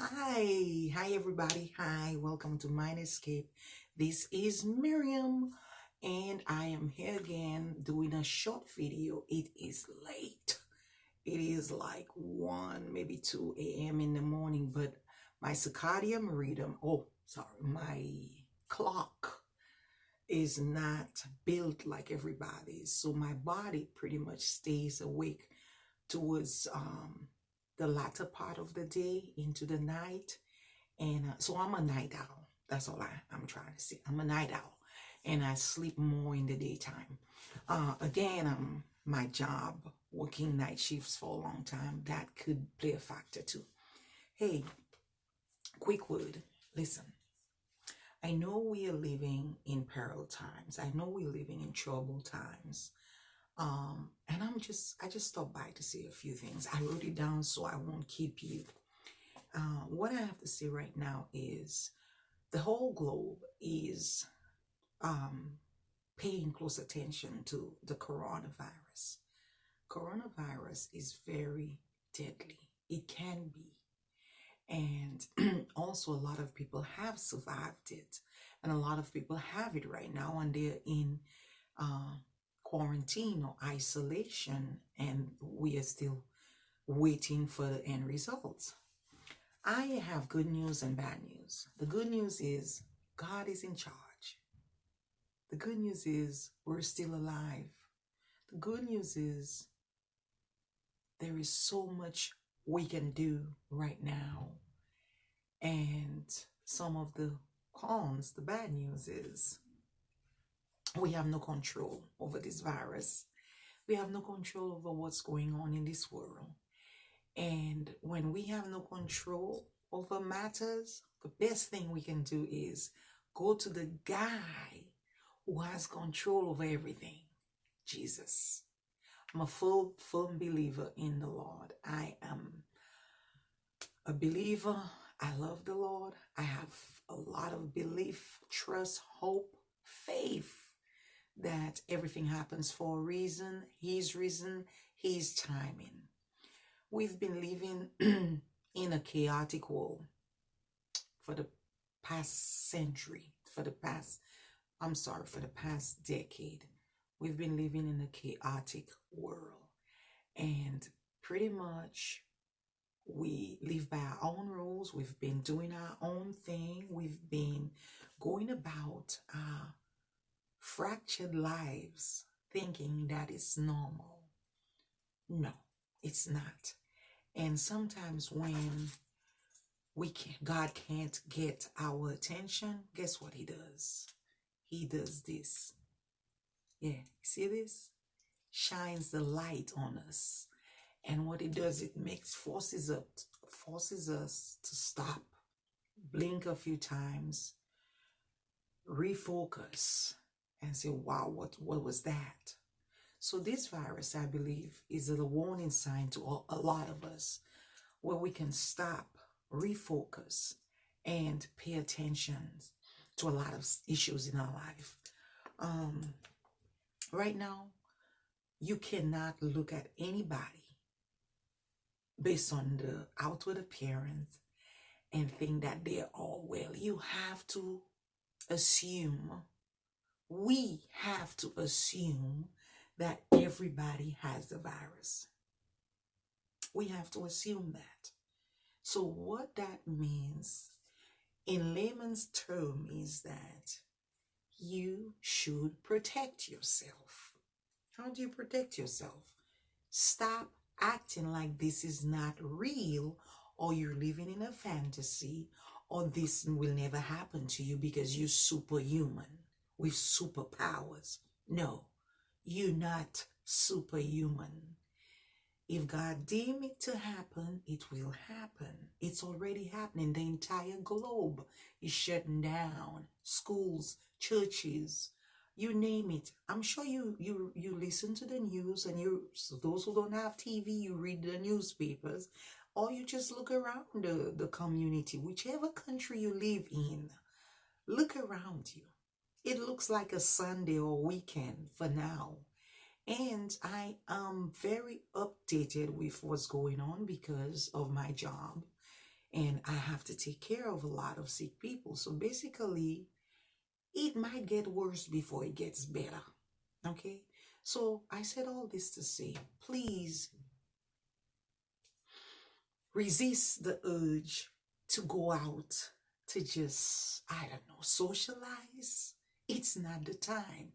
Hi everybody. Hi, welcome to Mind Escape. This is Miriam, and I am here again doing a short video. It is late. It is like 1, maybe 2 a.m. in the morning, but my circadian rhythm, my clock is not built like everybody's. So my body pretty much stays awake towards the latter part of the day into the night. And so I'm a night owl. That's all I'm trying to say. I'm a night owl and I sleep more in the daytime. My job, working night shifts for a long time, that could play a factor too. Hey, quick word. Listen, I know we are living in peril times. I know we're living in troubled times. And I just stopped by to say a few things. I wrote it down so I won't keep you. What I have to say right now is the whole globe is paying close attention to the coronavirus. Coronavirus is very deadly. It can be. And also, a lot of people have survived it. And a lot of people have it right now, and they're in uh, quarantine or isolation, and we are still waiting for the end results. I have good news and bad news. The good news is God is in charge. The good news is we're still alive. The good news is there is so much we can do right now. And some of the cons, the bad news is we have no control over this virus. We have no control over what's going on in this world. And when we have no control over matters, the best thing we can do is go to the guy who has control over everything, Jesus. I'm a firm believer in the Lord. I am a believer. I love the Lord. I have a lot of belief, trust, hope, faith that everything happens for a reason, His timing. We've been living in a chaotic world for the past century, for the past decade. We've been living in a chaotic world. And pretty much we live by our own rules. We've been doing our own thing. We've been going about our fractured lives thinking that it's normal. No, it's not. And sometimes when God can't get our attention, guess what He does? He does this. Yeah, see this? Shines the light on us. And what it does, it forces us to stop, blink a few times, refocus, and say, wow, what was that? So this virus, I believe, is a warning sign to a lot of us where we can stop, refocus, and pay attention to a lot of issues in our life. Right now, you cannot look at anybody based on the outward appearance and think that they're all well. You have to assume, we have to assume that everybody has the virus. We have to assume that. So what that means in layman's term is that you should protect yourself. How do you protect yourself? Stop acting like this is not real, or you're living in a fantasy, or this will never happen to you because you're superhuman with superpowers. No, you're not superhuman. If God deemed it to happen, it will happen. It's already happening. The entire globe is shutting down. Schools, churches, you name it. I'm sure you listen to the news, and those who don't have TV, you read the newspapers, or you just look around the community, whichever country you live in. Look around you. It looks like a Sunday or weekend for now. And I am very updated with what's going on because of my job. and I have to take care of a lot of sick people. So basically, it might get worse before it gets better. Okay? So I said all this to say, please resist the urge to go out to just, I don't know, socialize. It's not the time.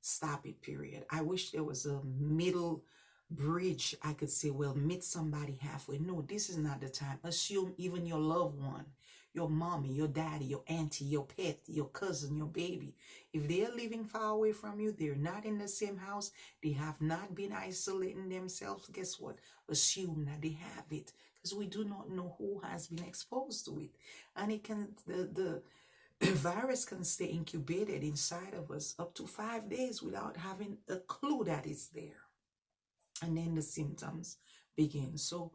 Stop it, period. I wish there was a middle bridge. I could say, well, meet somebody halfway. No, this is not the time. Assume even your loved one, your mommy, your daddy, your auntie, your pet, your cousin, your baby. If they're living far away from you, they're not in the same house, they have not been isolating themselves, guess what? Assume that they have it. Because we do not know who has been exposed to it. And it can, the virus can stay incubated inside of us up to 5 days without having a clue that it's there. And then the symptoms begin. So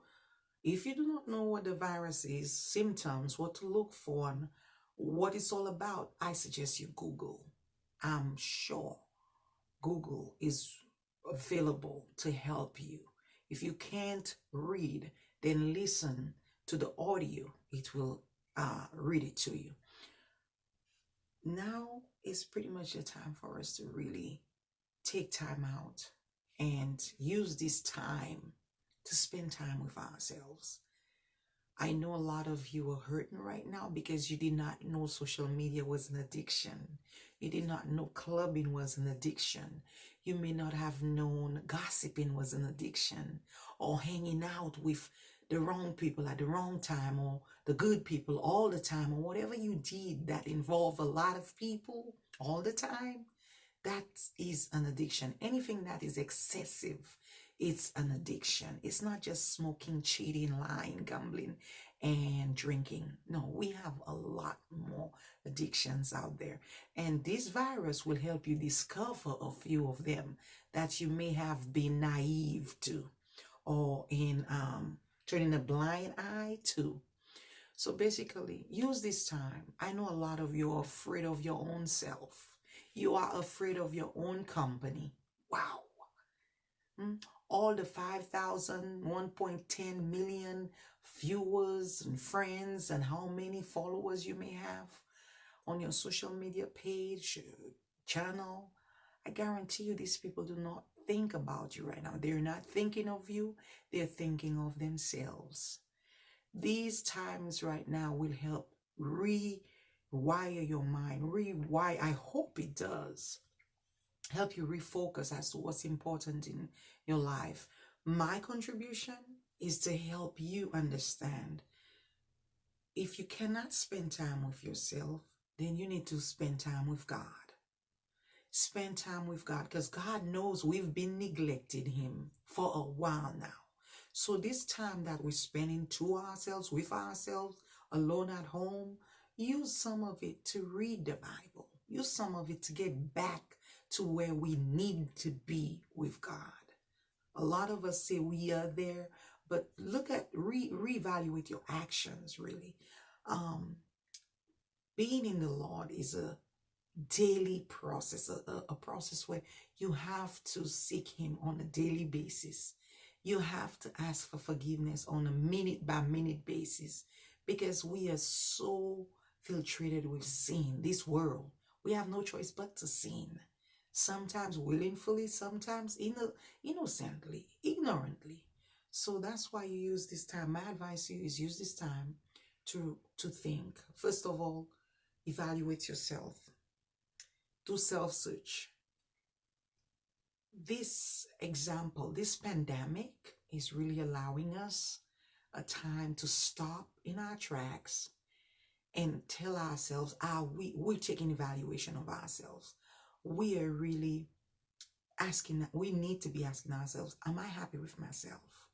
if you do not know what the virus is, symptoms, what to look for, and what it's all about, I suggest you Google. I'm sure Google is available to help you. If you can't read, then listen to the audio. It will read it to you. Now is pretty much the time for us to really take time out and use this time to spend time with ourselves. I know a lot of you are hurting right now because you did not know social media was an addiction. You did not know clubbing was an addiction. You may not have known gossiping was an addiction, or hanging out with the wrong people at the wrong time, or the good people all the time, or whatever you did that involved a lot of people all the time. That is an addiction. Anything that is excessive, it's an addiction. It's not just smoking, cheating, lying, gambling, and drinking. No, we have a lot more addictions out there. And this virus will help you discover a few of them that you may have been naive to, or in turning a blind eye to. So basically, use this time. I know a lot of you are afraid of your own self. You are afraid of your own company. Wow. All the 5,000, 1.10 million viewers and friends, and how many followers you may have on your social media page, channel. I guarantee you these people do not think about you right now. They're not thinking of you. They're thinking of themselves. These times right now will help rewire your mind. I hope it does. Help you refocus as to what's important in your life. My contribution is to help you understand, if you cannot spend time with yourself, then you need to spend time with God. Spend time with God, because God knows we've been neglecting him for a while now. So this time that we're spending to ourselves, with ourselves, alone at home, use some of it to read the Bible. Use some of it to get back to where we need to be with God. A lot of us say we are there, but look at, reevaluate your actions, really. Being in the Lord is a daily process, a process where you have to seek him on a daily basis. You have to ask for forgiveness on a minute by minute basis, because we are so filtrated with sin. This world, we have no choice but to sin. Sometimes willingly, sometimes innocently, ignorantly. So that's why you use this time. My advice to you is use this time to think. First of all, evaluate yourself. Do self-search. This example, this pandemic is really allowing us a time to stop in our tracks and tell ourselves, we're taking evaluation of ourselves. We are really asking, we need to be asking ourselves, am I happy with myself?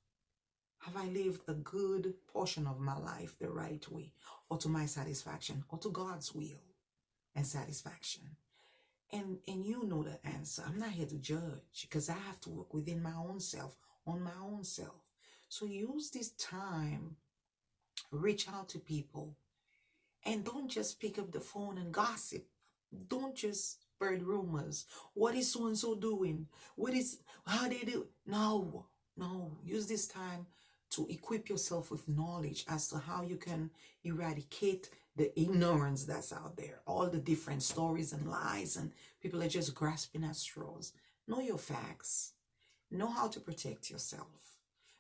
Have I lived a good portion of my life the right way, or to my satisfaction, or to God's will and satisfaction? And you know the answer. I'm not here to judge, because I have to work within my own self, on my own self. So use this time, reach out to people, and don't just pick up the phone and gossip. Don't just spread rumors. What is so-and-so doing? How they do? No. Use this time to equip yourself with knowledge as to how you can eradicate the ignorance that's out there, all the different stories and lies, and people are just grasping at straws. Know your facts. Know how to protect yourself.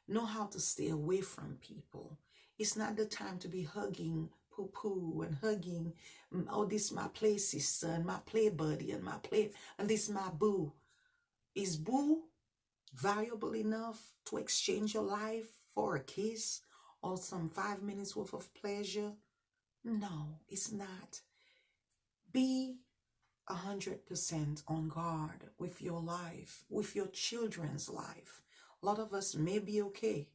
Know how to stay away from people. It's not the time to be hugging poo poo and hugging, oh, this my play sister and my play buddy and and this my boo. Is boo valuable enough to exchange your life for a kiss or some 5 minutes worth of pleasure? No, it's not. Be 100% on guard with your life, with your children's life. A lot of us may be okay,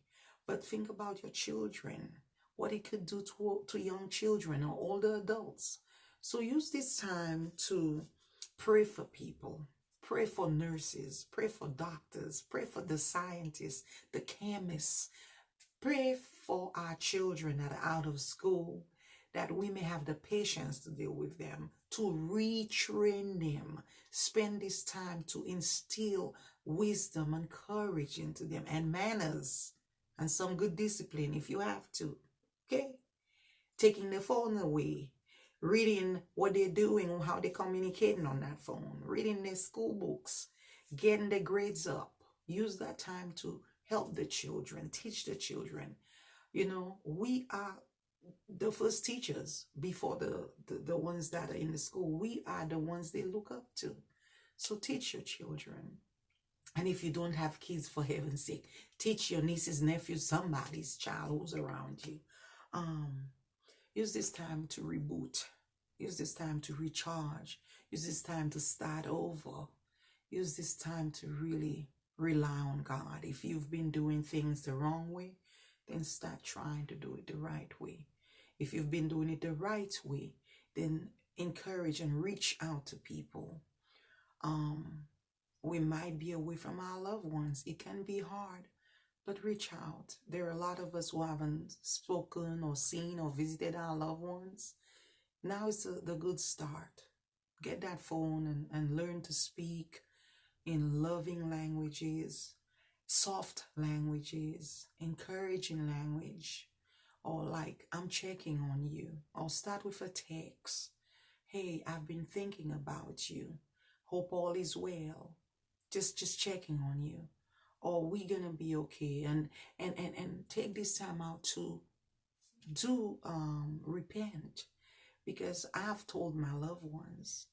but think about your children, what it could do to young children or older adults. So use this time to pray for people. Pray for nurses, pray for doctors, pray for the scientists, the chemists. Pray for our children that are out of school, that we may have the patience to deal with them, to retrain them. Spend this time to instill wisdom and courage into them, and manners, and some good discipline if you have to. Okay? Taking the phone away, reading what they're doing, how they're communicating on that phone, reading their school books, getting their grades up. Use that time to help the children, teach the children. You know, we are the first teachers before the ones that are in the school. We are the ones they look up to. So teach your children. And if you don't have kids, for heaven's sake, teach your nieces, nephews, somebody's child who's around you. Use this time to reboot. Use this time to recharge. Use this time to start over. Use this time to really rely on God. If you've been doing things the wrong way, then start trying to do it the right way. If you've been doing it the right way, then encourage and reach out to people. We might be away from our loved ones. It can be hard, but reach out. There are a lot of us who haven't spoken or seen or visited our loved ones. Now is the good start. Get that phone and learn to speak in loving languages, soft languages, encouraging language, or like, I'm checking on you, or start with a text. Hey, I've been thinking about you. Hope all is well. Just checking on you. Or we gonna be okay. And take this time out to do repent. Because I've told my loved ones,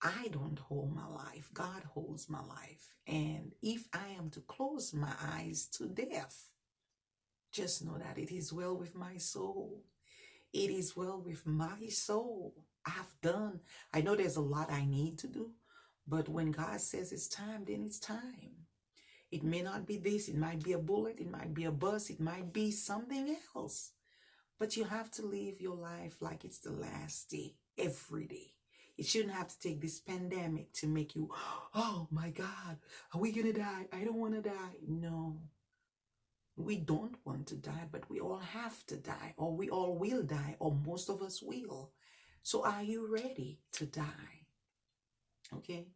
I don't hold my life. God holds my life. And if I am to close my eyes to death, just know that it is well with my soul. It is well with my soul. I know there's a lot I need to do, but when God says it's time, then it's time. It may not be this, it might be a bullet, it might be a bus, it might be something else. But you have to live your life like it's the last day, every day. It shouldn't have to take this pandemic to make you, oh my God, are we gonna die? I don't want to die. No, we don't want to die, but we all have to die, or we all will die, or most of us will. So are you ready to die? Okay?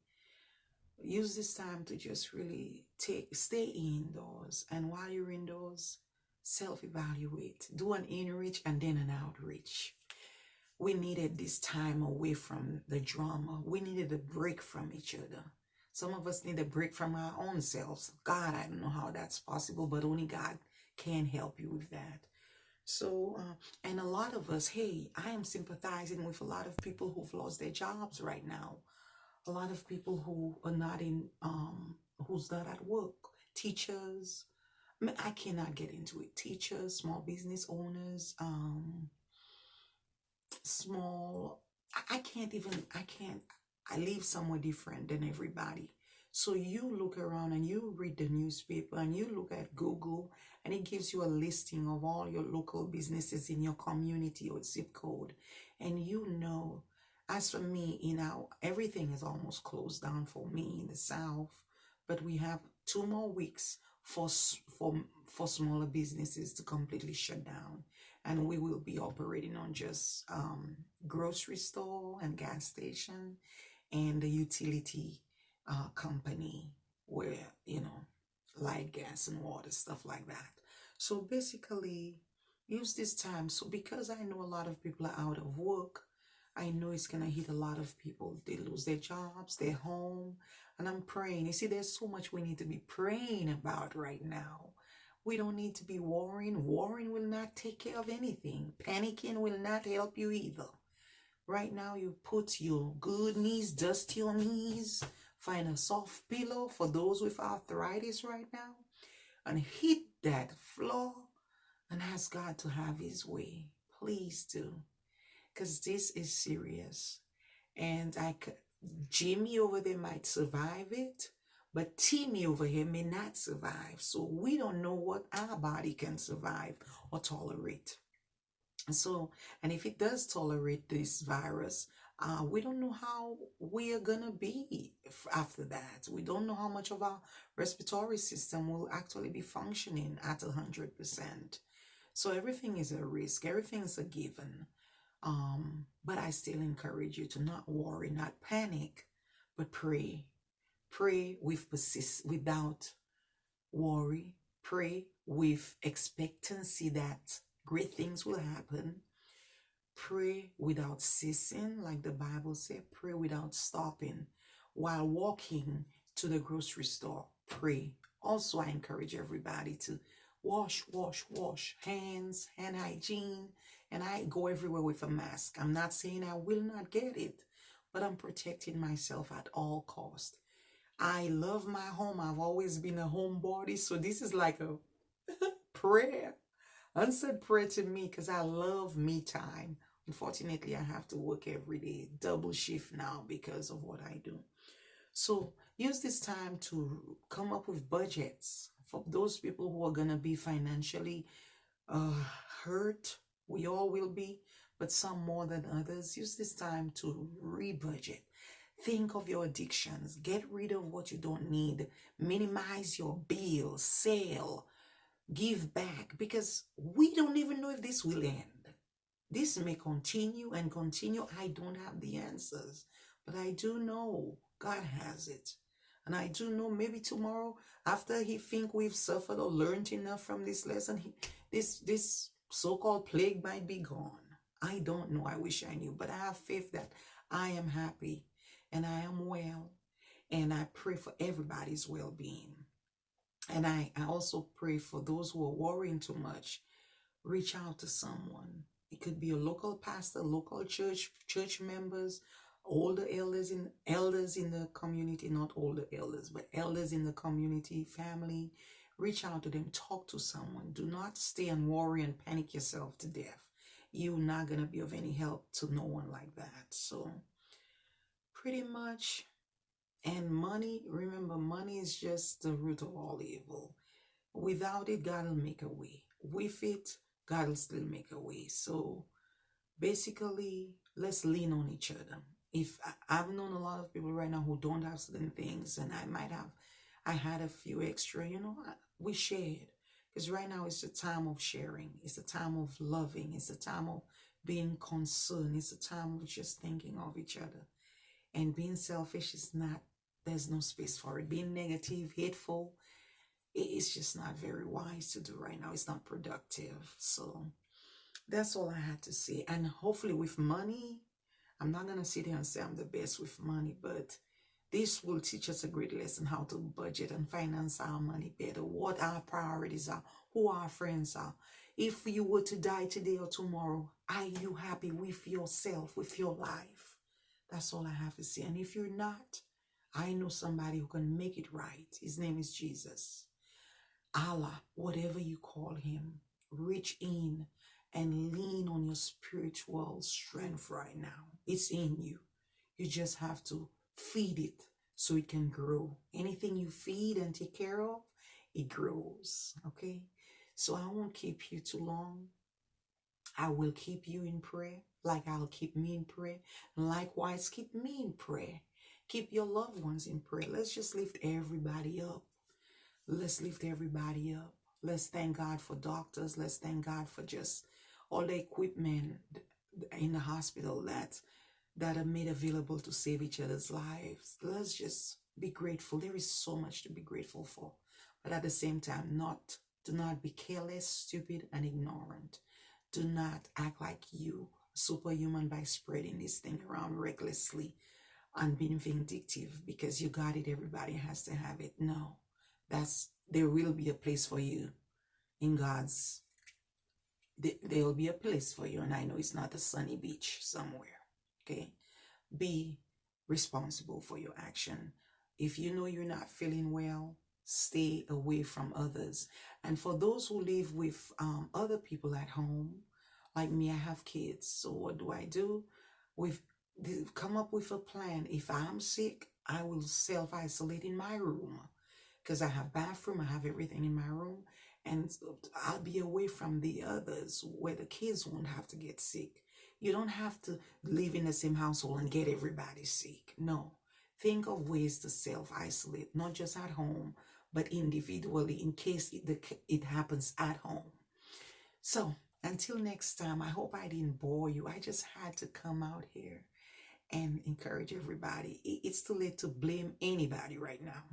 Use this time to just really stay indoors. And while you're indoors, self-evaluate. Do an in-reach and then an outreach. We needed this time away from the drama. We needed a break from each other. Some of us need a break from our own selves. God, I don't know how that's possible, but only God can help you with that. So, and a lot of us, hey, I am sympathizing with a lot of people who've lost their jobs right now. A lot of people who are not who's not at work. Teachers, I cannot get into it. Teachers, small business owners, I live somewhere different than everybody. So you look around and you read the newspaper and you look at Google and it gives you a listing of all your local businesses in your community or zip code. And you know, as for me, everything is almost closed down for me in the South, but we have 2 more weeks for smaller businesses to completely shut down. And we will be operating on just grocery store and gas station and the utility company where, light, gas, and water, stuff like that. So basically, use this time. So because I know a lot of people are out of work, I know it's gonna hit a lot of people. They lose their jobs, their home, and I'm praying. You see, there's so much we need to be praying about right now. We don't need to be worrying. Worrying will not take care of anything. Panicking will not help you either. Right now, you put your good knees, dust your knees, find a soft pillow for those with arthritis right now, and hit that floor and ask God to have His way. Please do, because this is serious. And Jimmy over there might survive it, but Timmy over here may not survive. So we don't know what our body can survive or tolerate. So, and if it does tolerate this virus, we don't know how we are gonna be after that. We don't know how much of our respiratory system will actually be functioning at 100%. So everything is a risk. Everything is a given. But I still encourage you to not worry, not panic, but pray. Pray with without worry. Pray with expectancy that great things will happen. Pray without ceasing, like the Bible said. Pray without stopping. While walking to the grocery store, pray. Also, I encourage everybody to wash hands, hand hygiene, and I go everywhere with a mask. I'm not saying I will not get it, but I'm protecting myself at all cost. I love my home. I've always been a homebody, so this is like a prayer, answered prayer to me, because I love me time. Unfortunately, I have to work every day, double shift now because of what I do. So use this time to come up with budgets for those people who are going to be financially uh, hurt. We all will be, but some more than others. Use this time to rebudget. Think of your addictions. Get rid of what you don't need. Minimize your bills. Sell. Give back. Because we don't even know if this will end. This may continue and continue. I don't have the answers. But I do know God has it. And I do know maybe tomorrow, after he think we've suffered or learned enough from this lesson, this so-called plague might be gone. I don't know. I wish I knew. But I have faith that I am happy and I am well. And I pray for everybody's well-being. And I also pray for those who are worrying too much. Reach out to someone. It could be a local pastor, local church members, older elders in the community, not older elders, but elders in the community, family. Reach out to them, talk to someone. Do not stay and worry and panic yourself to death. You're not going to be of any help to no one like that. So pretty much, and money, remember, money is just the root of all evil. Without it, God will make a way. With it, God will still make a way. So basically, let's lean on each other. If I've known a lot of people right now who don't have certain things, and I had a few extra, we shared. Because right now it's a time of sharing. It's a time of loving. It's a time of being concerned. It's a time of just thinking of each other. And being selfish is not, there's no space for it. Being negative, hateful, it's just not very wise to do right now. It's not productive. So that's all I had to say. And hopefully with money, I'm not going to sit here and say I'm the best with money, but this will teach us a great lesson how to budget and finance our money better, what our priorities are, who our friends are. If you were to die today or tomorrow, are you happy with yourself, with your life? That's all I have to say. And if you're not, I know somebody who can make it right. His name is Jesus. Allah, whatever you call him, reach in and lean on your spiritual strength right now. It's in you. You just have to feed it so it can grow. Anything you feed and take care of, it grows. Okay? So I won't keep you too long. I will keep you in prayer, like I'll keep me in prayer. Likewise, keep me in prayer. Keep your loved ones in prayer. Let's just lift everybody up. Let's lift everybody up. Let's thank God for doctors. Let's thank God for just all the equipment in the hospital that are made available to save each other's lives. Let's just be grateful. There is so much to be grateful for. But at the same time, not Do not be careless, stupid, and ignorant. Do not act like you superhuman by spreading this thing around recklessly and being vindictive because you got it, everybody has to have it. No, there will be a place for you in God's. There will be a place for you, and I know it's not a sunny beach somewhere. Okay, be responsible for your action. If you know you're not feeling well, stay away from others. And for those who live with other people at home, like me, I have kids. So what do? We've come up with a plan. If I'm sick, I will self-isolate in my room because I have bathroom, I have everything in my room, and I'll be away from the others where the kids won't have to get sick. You don't have to live in the same household and get everybody sick. No. Think of ways to self-isolate, not just at home, but individually in case it happens at home. So until next time, I hope I didn't bore you. I just had to come out here and encourage everybody. It's too late to blame anybody right now.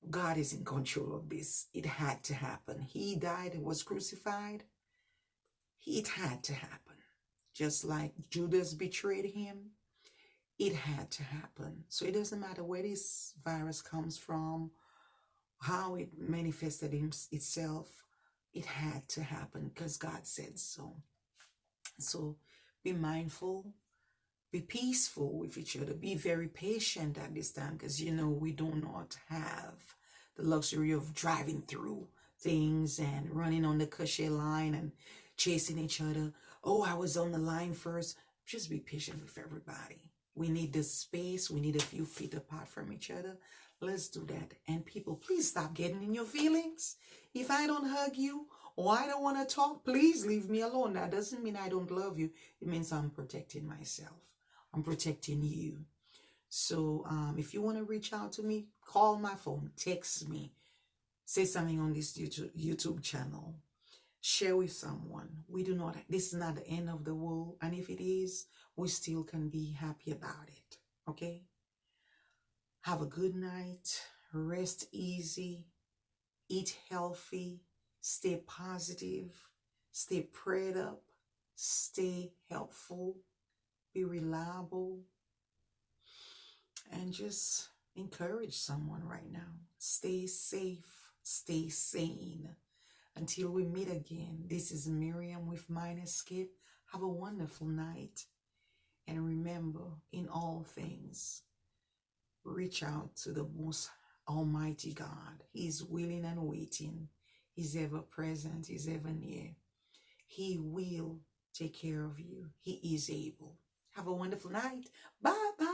God is in control of this. It had to happen. He died and was crucified. It had to happen. Just like Judas betrayed him, it had to happen. So it doesn't matter where this virus comes from, how it manifested itself, it had to happen because God said so. So be mindful, be peaceful with each other, be very patient at this time because we do not have the luxury of driving through things and running on the cushy line and chasing each other. Oh, I was on the line first. Just be patient with everybody. We need the space. We need a few feet apart from each other. Let's do that. And people, please stop getting in your feelings. If I don't hug you or I don't want to talk, please leave me alone. That doesn't mean I don't love you. It means I'm protecting myself. I'm protecting you. So if you want to reach out to me, call my phone, text me, say something on this YouTube channel, share with someone. This is not the end of the world. And if it is, we still can be happy about it. Okay? Have a good night. Rest easy. Eat healthy. Stay positive. Stay prayed up. Stay helpful. Be reliable. And just encourage someone right now. Stay safe. Stay sane. Until we meet again, this is Miriam with Mind Escape. Have a wonderful night. And remember, in all things, reach out to the most Almighty God. He's willing and waiting. He's ever present. He's ever near. He will take care of you. He is able. Have a wonderful night. Bye-bye.